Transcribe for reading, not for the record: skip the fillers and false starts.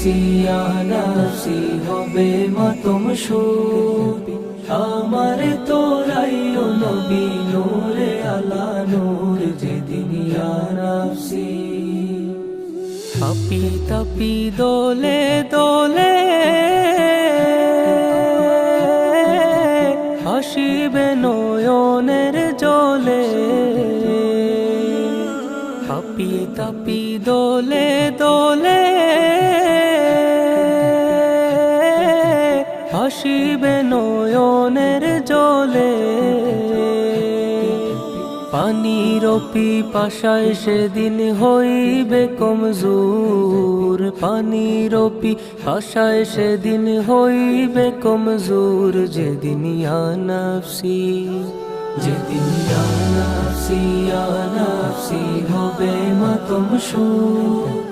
ইয়া নাফসি হবে মাতম সুর আমার তোরাই ও নবী নূরে আলা নূর যেদিন ইয়া নাফসি পাপি তাপি দোলে দোলে হাসিবে নয়নের জলে পাপি তাপি দোলে দোলে হাসিবে নয়নের জলে পানির পিপাসায় সেদিন হইবে কমজোর পানির পিপাসায় সেদিন হইবে কমজোর যেদিন ইয়া নাফসি যেদিন ইয়া নাফসি হবে মাতম সুর